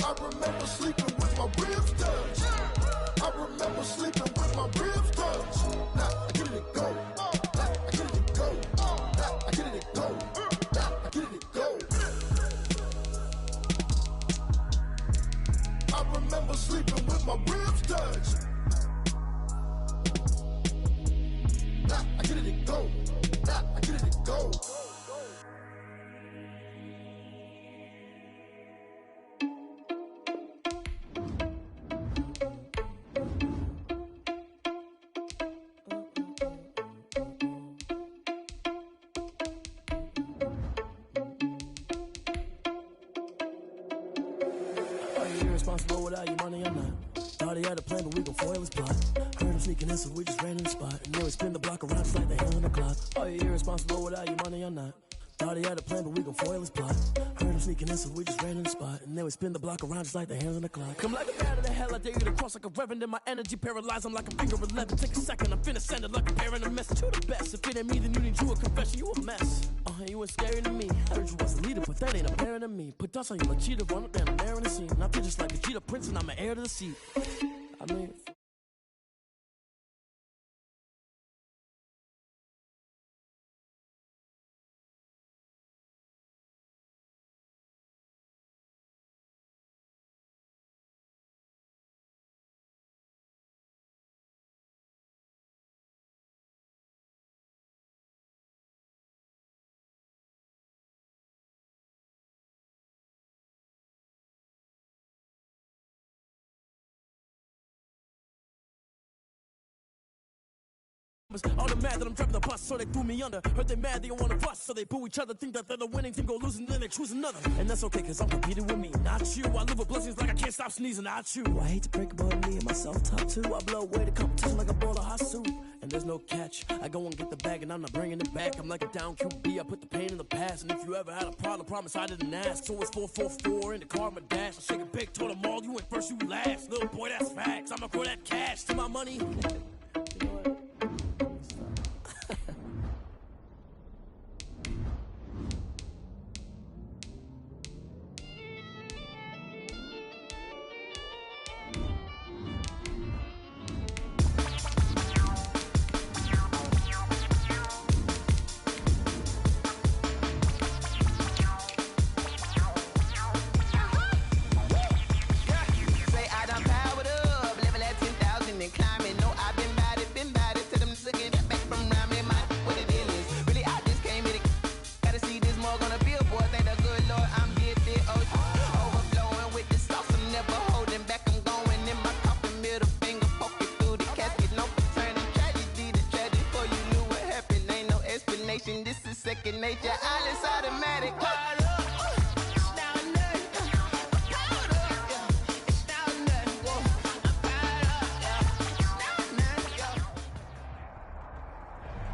S14: I remember sleeping with my ribs touched. I remember sleeping with my ribs touched. Now I get it go. Now I get it go. Now I get it go. Now I get it go. I remember sleeping with my ribs touched. Now I get it go. Now I get it go.
S15: Irresponsible without your money, I'm not. Thought he had a plan, but we gon' foil his plot. Heard him sneaking in, so we just ran in the spot. And then we spin the block around just like the hell in the clock. Oh, you're irresponsible without your money, I'm not. Thought he had a plan, but we gon' foil his plot. Heard him sneaking in, so we just ran in the spot. And then we spin the block around just like the hands on the clock. Come like a bat of the hell, I dare you to cross like a reverend. In my energy paralyzed, I'm like a finger 11. Take a second, I'm finna send it like a parent a message to the best. If it ain't me, then you need you a confession, you a mess. You ain't scary to me. Heard you was a leader, but that ain't apparent to me. Put dust on you like cheetah, run up down, I'm there in the scene. And I feel just like a cheetah prince, and I'm an heir to the seat. I mean... All the mad that I'm driving the bus, so they threw me under. Heard they mad, they don't wanna fuss, so they boo each other. Think that they're the winning team, go losing, then they choose another. And that's okay, cause I'm competing with me, not you. I live with blessings like I can't stop sneezing, not you. I hate to break about me and my self-talk too. I blow away the competition like a bowl of hot soup. And there's no catch, I go and get the bag and I'm not bringing it back. I'm like a down QB, I put the pain in the past. And if you ever had a problem, promise I didn't ask. So it's 444 in the car, my dash. I shake a big, told them all, you went first, you last. Little boy, that's facts, I'ma grow that cash to my money. You know what?
S12: Say I done powered up, level at 10,000 and climbing. No, I've been
S10: second nature. All is automatic.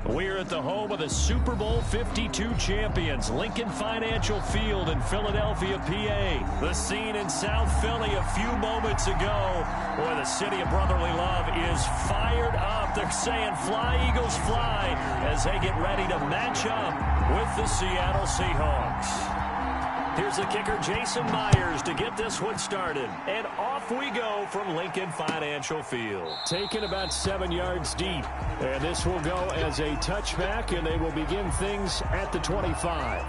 S3: We're at the home of the Super Bowl 52 champions, Lincoln Financial Field in Philadelphia, PA. The scene in South Philly a few moments ago. Boy, the city of brotherly love is fired up. They're saying, "Fly, Eagles, fly," as they get ready to match up with the Seattle Seahawks. Here's the kicker, Jason Myers, to get this one started. And off we go from Lincoln Financial Field. Taken about 7 yards deep. And this will go as a touchback, and they will begin things at the 25.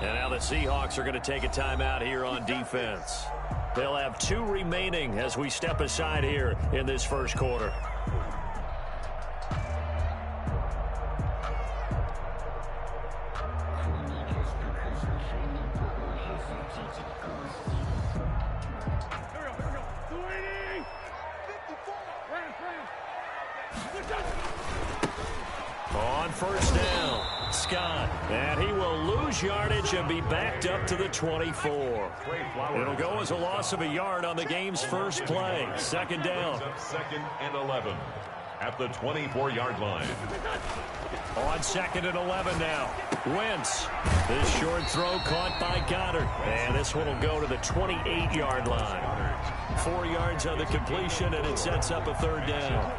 S3: And now the Seahawks are going to take a timeout here on defense. They'll have 2 remaining as we step aside here in this first quarter. On first down, Scott, and he will lose yardage and be backed up to the 24. It'll go as a loss of a yard on the game's first play. Second down.
S5: Second and 11 at the 24-yard line.
S3: On second and 11 now. Wentz. This short throw caught by Goddard. And this one will go to the 28-yard line. 4 yards on the completion, and it sets up a third down.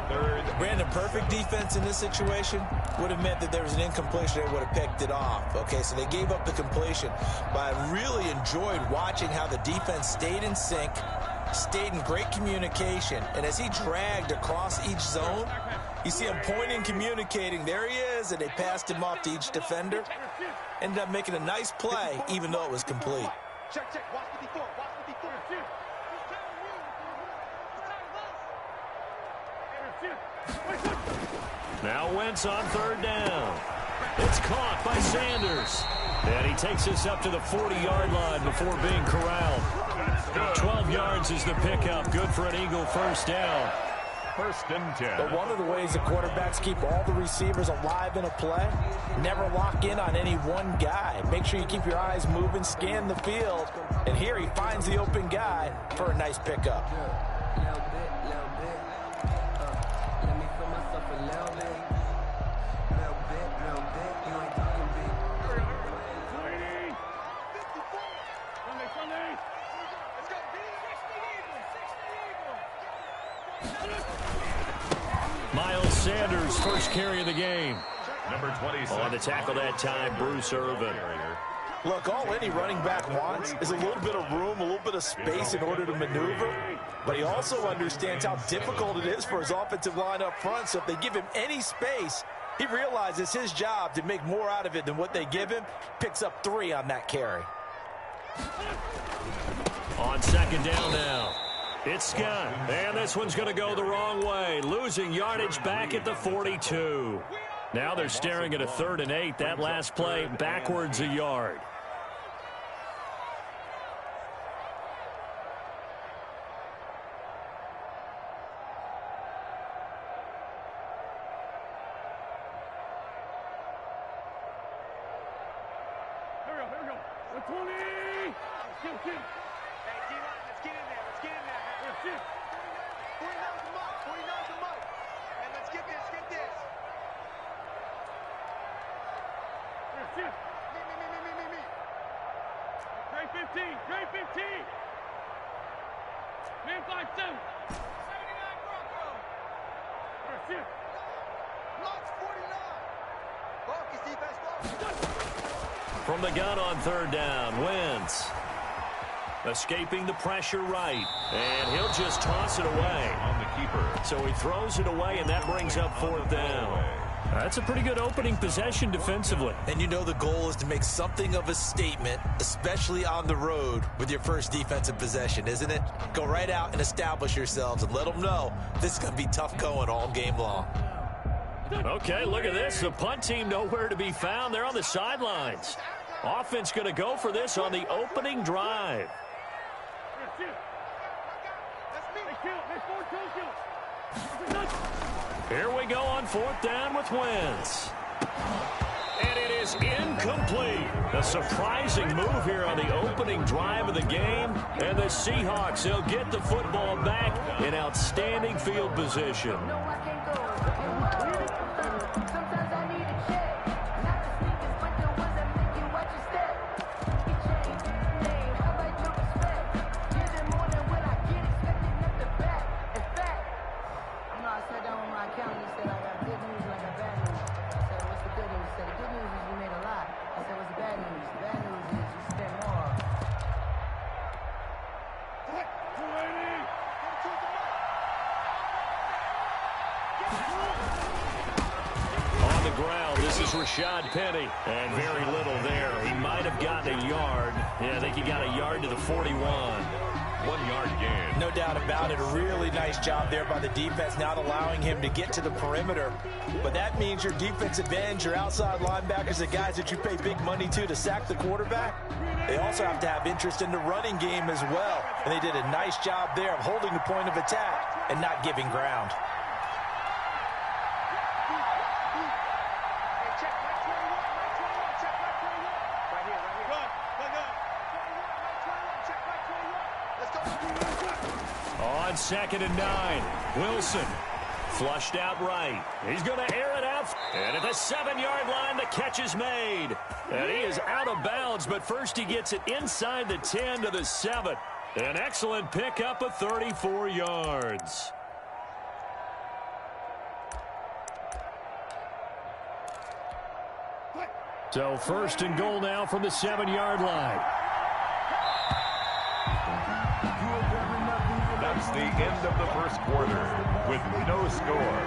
S4: Brandon, perfect defense in this situation would have meant that there was an incompletion. They would have picked it off. Okay, so they gave up the completion. But I really enjoyed watching how the defense stayed in sync, stayed in great communication, and as he dragged across each zone, you see him pointing, communicating. There he is, and they passed him off to each defender. Ended up making a nice play, even though it was complete.
S7: Check. Watch the before.
S3: Now Wentz on third down. It's caught by Sanders. And he takes us up to the 40-yard line before being corralled. 12 yards is the pickup. Good for an Eagle first down.
S5: First and 10.
S4: But one of the ways the quarterbacks keep all the receivers alive in a play, never lock in on any one guy. Make sure you keep your eyes moving, scan the field. And here he finds the open guy for a nice pickup.
S3: Miles Sanders, first carry of the game.
S5: Number 26.
S3: On the tackle that time, Bruce Irvin.
S4: Look, all any running back wants is a little bit of room, a little bit of space in order to maneuver. But he also understands how difficult it is for his offensive line up front. So if they give him any space, he realizes his job to make more out of it than what they give him. Picks up 3 on that carry.
S3: On second down now. It's Scott, and this one's going to go the wrong way. Losing yardage back at the 42. Now they're staring at a 3rd and 8. That last play backwards a yard.
S7: Here we go. 20. Let's get in there. 49's the mark. And let's get this.
S16: Great 15. Great 15. Man 5-2. 79 Broncos.
S7: Lots 49. Broncos defense.
S3: From the gun on third down, Wentz. Escaping the pressure right. And he'll just toss it away.
S5: On the keeper.
S3: So he throws it away, and that brings up fourth down. That's a pretty good opening possession defensively.
S4: And you know the goal is to make something of a statement, especially on the road with your first defensive possession, isn't it? Go right out and establish yourselves and let them know this is going to be tough going all game long.
S3: Okay, look at this. The punt team nowhere to be found. They're on the sidelines. Offense going to go for this on the opening drive. Here we go on fourth down with Wentz. And it is incomplete. A surprising move here on the opening drive of the game. And the Seahawks, they'll get the football back in outstanding field position. Rashad Penny, and very little there. He might have gotten a yard. Yeah, I think he got a yard to the 41.
S5: 1 yard gain.
S4: No doubt about it. A really nice job there by the defense, not allowing him to get to the perimeter. But that means your defensive ends, your outside linebackers, the guys that you pay big money to sack the quarterback, they also have to have interest in the running game as well. And they did a nice job there of holding the point of attack and not giving ground.
S3: On 2nd and 9, Wilson flushed out right. He's going to air it out. And at the 7-yard line, the catch is made. And he is out of bounds, but first he gets it inside the 10 to the 7. An excellent pickup of 34 yards. So first and goal now from the 7-yard line.
S5: That's the end of the first quarter with no score.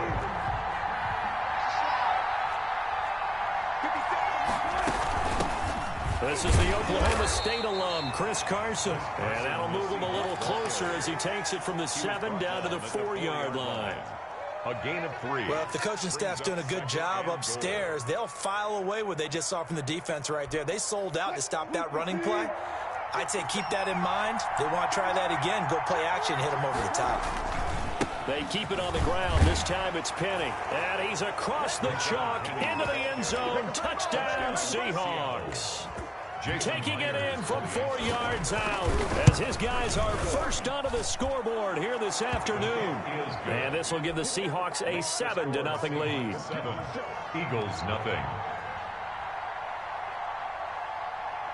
S3: This is the Oklahoma State alum, Chris Carson. And that'll move him a little closer as he takes it from the 7 down to the 4-yard line.
S5: A gain of 3.
S4: Well, if the coaching staff's doing a good job upstairs, they'll file away what they just saw from the defense right there. They sold out to stop that running play. I'd say keep that in mind. They want to try that again. Go play action, hit them over the top.
S3: They keep it on the ground. This time it's Penny. And he's across the chalk into the end zone. Touchdown, Seahawks. Taking it in from 4 yards out as his guys are first onto the scoreboard here this afternoon. And this will give the Seahawks a 7-0 lead.
S5: Eagles nothing.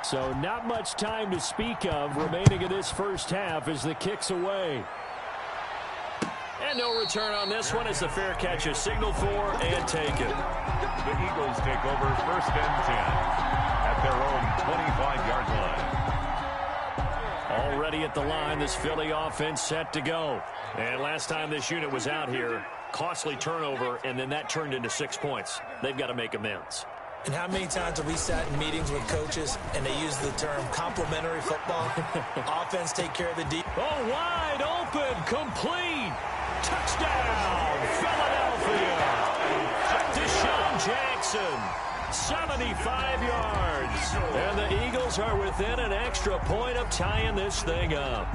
S3: So not much time to speak of remaining in this first half as the kick's away. And no return on this one as the fair catch is signaled for and taken.
S5: The Eagles take over 1st and 10 at their own 25-yard line.
S3: Already at the line, this Philly offense set to go. And last time this unit was out here, costly turnover, and then that turned into 6 points. They've got to make amends.
S4: And how many times have we sat in meetings with coaches and they use the term complementary football? Offense take care of the deep.
S3: Oh, wide open, complete. Touchdown, Philadelphia. Deshaun Jackson, 75 yards. And the Eagles are within an extra point of tying this thing up.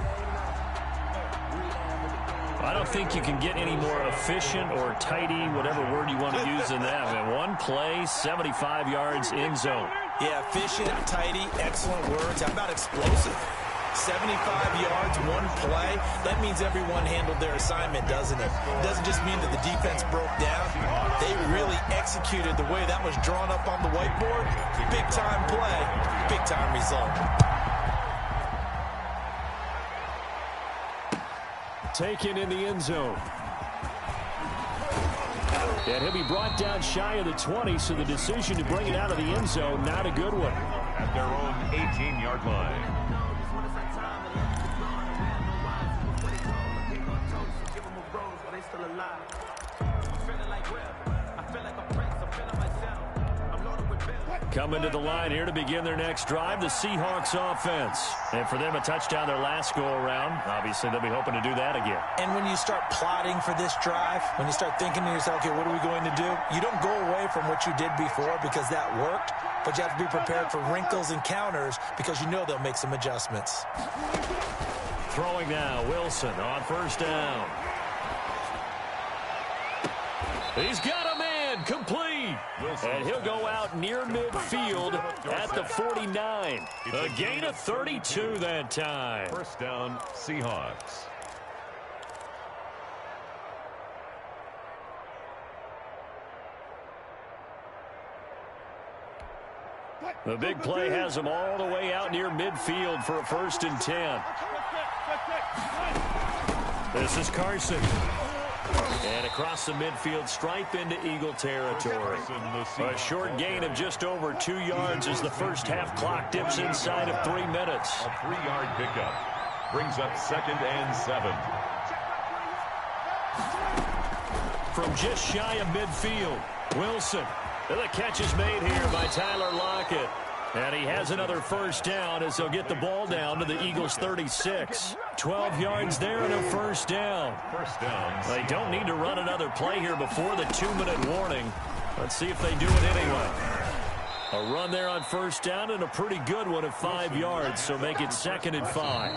S3: I don't think you can get any more efficient or tidy, whatever word you want to use in that. I mean, one play, 75 yards, end zone.
S4: Yeah, efficient, tidy, excellent words. How about explosive? 75 yards, one play. That means everyone handled their assignment, doesn't it? It doesn't just mean that the defense broke down. They really executed the way that was drawn up on the whiteboard. Big-time play, big-time result.
S3: Taken in the end zone. And he'll be brought down shy of the 20, so the decision to bring it out of the end zone, not a good one.
S5: At their own 18-yard line.
S3: Coming to the line here to begin their next drive, the Seahawks offense. And for them, a touchdown their last go-around. Obviously, they'll be hoping to do that again.
S4: And when you start plotting for this drive, when you start thinking to yourself, okay, what are we going to do? You don't go away from what you did before because that worked, but you have to be prepared for wrinkles and counters because you know they'll make some adjustments.
S3: Throwing now, Wilson on first down. He's got a man, complete. And he'll go out near midfield at the 49. A gain of 32 that time.
S5: First down, Seahawks.
S3: The big play has him all the way out near midfield for a 1st and 10. This is Carson. And across the midfield stripe into Eagle territory. A short gain of just over 2 yards as the first half clock dips inside of 3 minutes.
S5: A 3-yard pickup brings up 2nd and 7.
S3: From just shy of midfield, Wilson. And the catch is made here by Tyler Lockett. And he has another first down as they'll get the ball down to the Eagles' 36. 12 yards there and a first down.
S5: First down.
S3: They don't need to run another play here before the 2-minute warning. Let's see if they do it anyway. A run there on first down and a pretty good one of 5 yards, so make it 2nd and 5.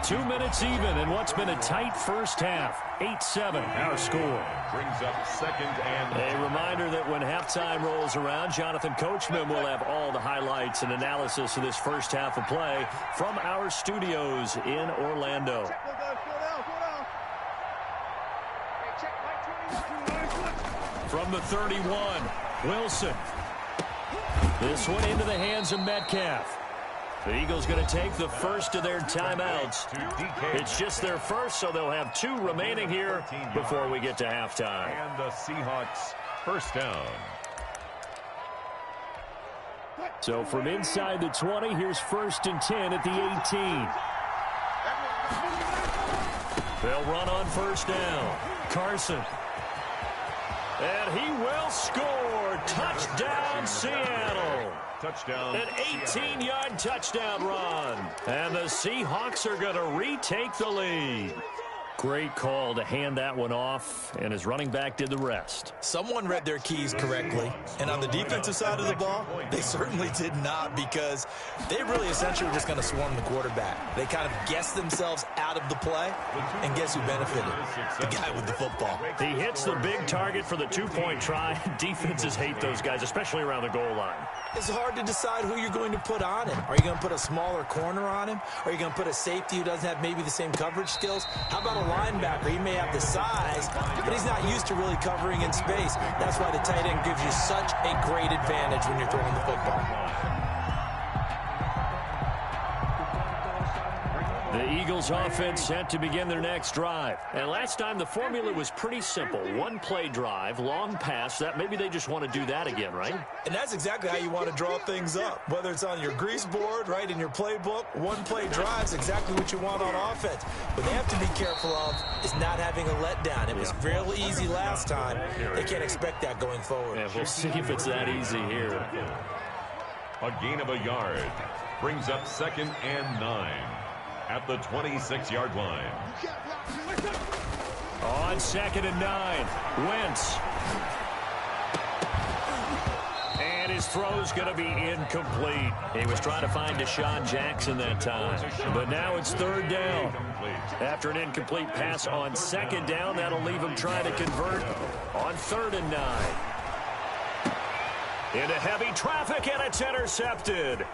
S3: 2 minutes even in what's been a tight first half. 8-7 our score.
S5: Brings up 2nd and...
S3: A reminder that when halftime rolls around, Jonathan Coachman will have all the highlights and analysis of this first half of play from our studios in Orlando. From the 31, Wilson. This one into the hands of Metcalf. The Eagles going to take the first of their timeouts. It's just their first, so they'll have 2 remaining here before we get to halftime.
S5: And the Seahawks first down.
S3: So from inside the 20, here's 1st and 10 at the 18. They'll run on first down. Carson. And he will score. Touchdown, Seattle.
S5: Touchdown.
S3: An 18-yard touchdown run. And the Seahawks are going to retake the lead. Great call to hand that one off, and his running back did the rest.
S4: Someone read their keys correctly, and on the defensive side of the ball, they certainly did not, because they really essentially were just going to swarm the quarterback. They kind of guessed themselves out of the play, and guess who benefited? The guy with the football.
S3: He hits the big target for the 2-point try. Defenses hate those guys, especially around the goal line.
S4: It's hard to decide who you're going to put on him. Are you going to put a smaller corner on him? Are you going to put a safety who doesn't have maybe the same coverage skills? How about a linebacker? He may have the size, but he's not used to really covering in space. That's why the tight end gives you such a great advantage when you're throwing the football.
S3: The Eagles offense set to begin their next drive. And last time the formula was pretty simple. 1-play drive, long pass. That maybe they just want to do that again, right?
S4: And that's exactly how you want to draw things up. Whether it's on your grease board, right, in your playbook, 1-play drive is exactly what you want on offense. What they have to be careful of is not having a letdown. It was real easy last time. They can't expect that going forward.
S3: Yeah, we'll see if it's that easy here.
S5: A gain of a yard brings up 2nd and 9. At the 26-yard line.
S3: On 2nd and 9, Wentz. And his throw's going to be incomplete. He was trying to find Deshaun Jackson that time. But now it's 3rd down. After an incomplete pass on 2nd down, that'll leave him trying to convert on 3rd and 9. Into heavy traffic, and it's intercepted.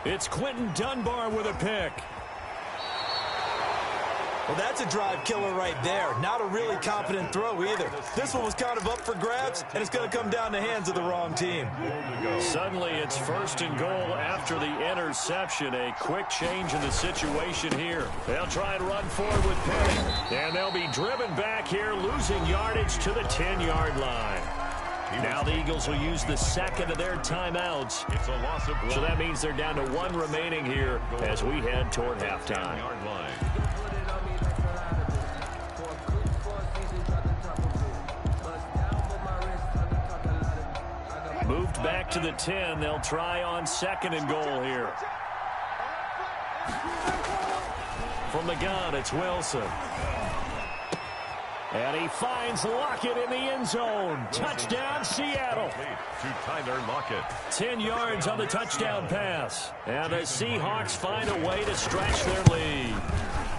S3: It's Quentin Dunbar with a pick.
S4: Well, that's a drive killer right there. Not a really confident throw either. This one was kind of up for grabs, and it's going to come down the hands of the wrong team.
S3: Suddenly, it's 1st and goal after the interception. A quick change in the situation here. They'll try and run forward with Penny, and they'll be driven back here, losing yardage to the 10-yard line. Now the Eagles will use the second of their timeouts.
S5: It's a loss of 1.
S3: So that means they're down to 1 remaining here as we head toward halftime. Moved back to the 10. They'll try on 2nd and goal here. From the gun, it's Wilson. And he finds Lockett in the end zone. Touchdown, Seattle.
S5: To Tyler Lockett.
S3: 10 yards on the touchdown pass. And the Seahawks find a way to stretch their lead.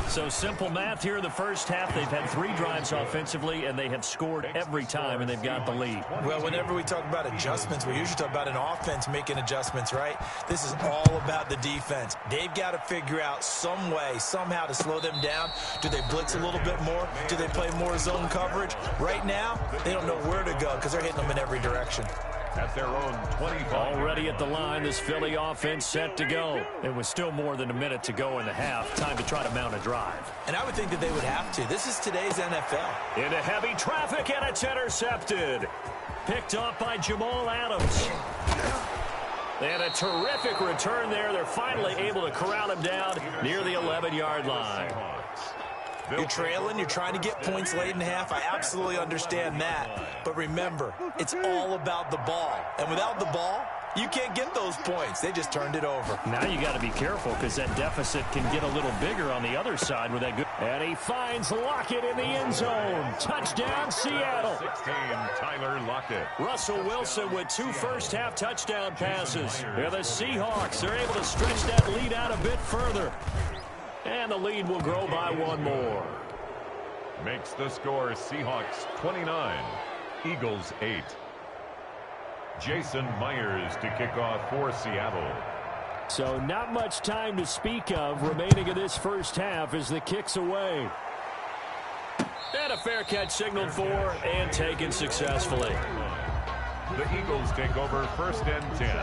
S3: So simple math here in the first half. They've had 3 drives offensively, and they have scored every time, and they've got the lead.
S4: Well, whenever we talk about adjustments, we usually talk about an offense making adjustments, right? This is all about the defense. They've got to figure out some way, somehow to slow them down. Do they blitz a little bit more? Do they play more zone coverage? Right now, they don't know where to go because they're hitting them in every direction.
S5: At their own 25.
S3: Already at the line, this Philly offense set to go. It was still more than a minute to go in the half. Time to try to mount a drive.
S4: And I would think that they would have to. This is today's NFL.
S3: Into heavy traffic, and it's intercepted. Picked up by Jamal Adams. And a terrific return there. They're finally able to corral him down near the 11-yard line.
S4: You're trailing, you're trying to get points late in half. I absolutely understand that. But remember, it's all about the ball. And without the ball, you can't get those points. They just turned it over.
S3: Now you got to be careful because that deficit can get a little bigger on the other side with that good. And he finds Lockett in the end zone. Touchdown, Seattle.
S5: 16, Tyler Lockett.
S3: Russell Wilson with 2 first-half touchdown passes. And the Seahawks are able to stretch that lead out a bit further. And the lead will grow by 1 more.
S5: Makes the score Seahawks 29, Eagles 8. Jason Myers to kick off for Seattle.
S3: So not much time to speak of remaining in this first half as the kick's away. And a fair catch signaled for and taken successfully.
S5: The Eagles take over 1st and 10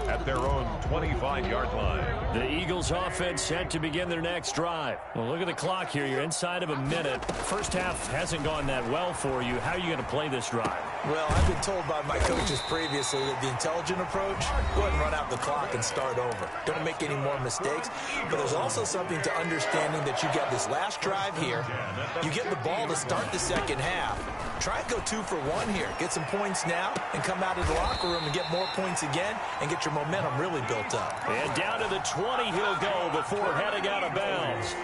S5: at their own 25-yard line.
S3: The Eagles offense set to begin their next drive. Well, look at the clock here. You're inside of a minute. First half hasn't gone that well for you. How are you going to play this drive?
S4: Well, I've been told by my coaches previously that the intelligent approach, go ahead and run out the clock and start over. Don't make any more mistakes. But there's also something to understanding that you got this last drive here. You get the ball to start the second half. Try and go 2 for 1 here. Get some points now and come out of the locker room and get more points again and get your momentum really built up.
S3: And down to the 20 he'll go before heading out of bounds.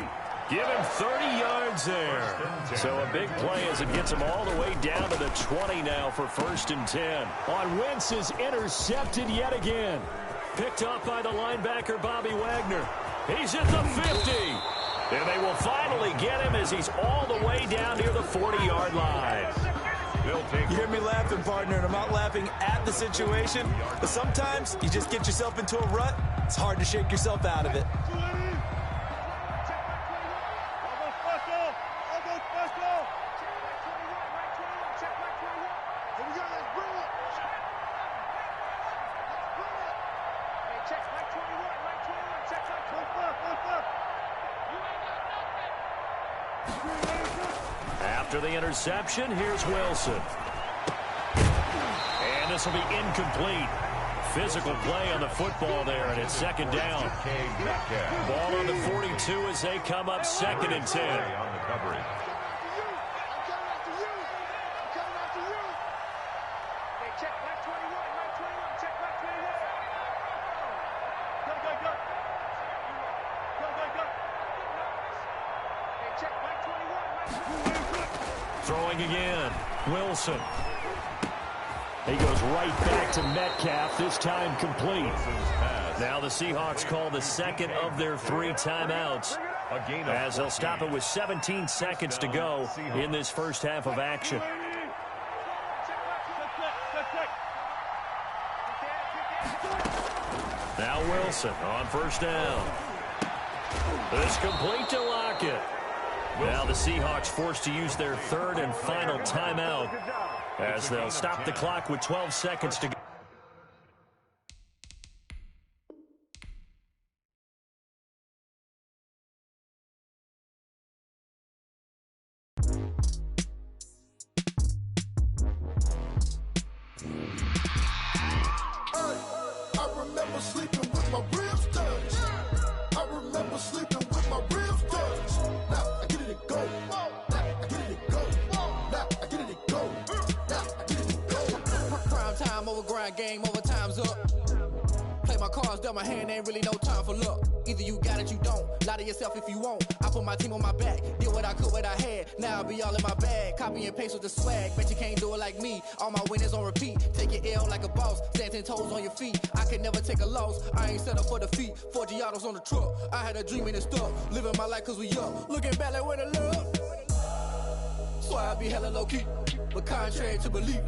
S3: Give him 30 yards there. So a big play as it gets him all the way down to the 20 now for 1st and 10. On Wentz is intercepted yet again. Picked up by the linebacker Bobby Wagner. He's at the 50. And they will finally get him as he's all the way down near the 40-yard line.
S4: You hear me laughing, partner, and I'm not laughing at the situation, but sometimes you just get yourself into a rut. It's hard to shake yourself out of it.
S3: After the interception, here's Wilson. And this will be incomplete. Physical play on the football there, and it's 2nd down. Ball on the 42 as they come up 2nd and 10.
S5: On the coverage.
S3: Throwing again. Wilson. He goes right back to Metcalf, this time complete. Now the Seahawks call the 2nd of their 3 timeouts as they'll stop it with 17 seconds to go in this first half of action. Now Wilson on 1st down. This complete to Lockett. Now the Seahawks forced to use their third and final timeout as they'll stop the clock with 12 seconds to go.
S14: I remember sleeping with my ribs touched. I remember sleeping with my ribs touched. Now I get it and go. Now I get it and go. Now I get it and go. Now I get it and go.
S13: Prime time over grind game, over time's up. Play my cards, dealt my hand, ain't really no time for luck. Either you got it, you don't. Lie to yourself if you won't. I put my team on my back, did what I could, what I had. Now I'll be all in my bag, copy and paste with the swag. Bet you can't do it like me. All my winners on repeat. Take your L like a boss, stand 10 toes on your feet. I can never take a loss. I ain't set up for defeat. 4 Giottos on the truck. I had a dream and it stuck. Living my life cause we up. Looking back like where the love. Swear I be hella low key, but contrary to belief,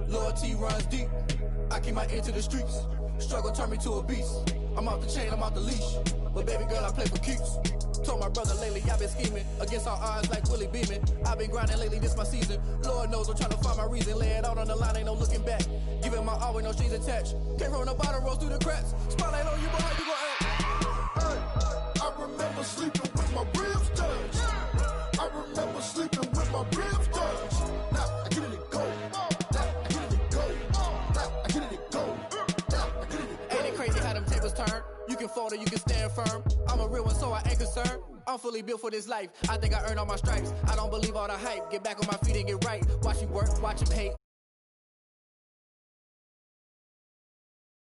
S13: loyalty runs deep. I keep my ear to the streets. Struggle turned me to a beast. I'm off the chain, I'm off the leash. But baby girl, I play for keeps. Told my brother lately, I've been scheming against all odds like Willie Beeman. I've been grinding lately, this my season. Lord knows I'm trying to find my reason. Lay it out on the line, ain't no looking back. Giving my all with no strings attached. Came from the bottom, rose through the cracks. Spotlight on you, boy, how you gon' act?
S14: I remember sleeping with my ribs touched. I remember sleeping with my ribs touched. Now I get it and go. Now I get it and go. Now I get it and go. Now I get it and go.
S13: Ain't it crazy how them tables turn? You can fold or you can stand firm. I'm a real one, so I ain't concerned. I'm fully built for this life. I think I earned all my stripes. I don't believe all the hype. Get back on my feet and get right. Watch you work, watch him hate.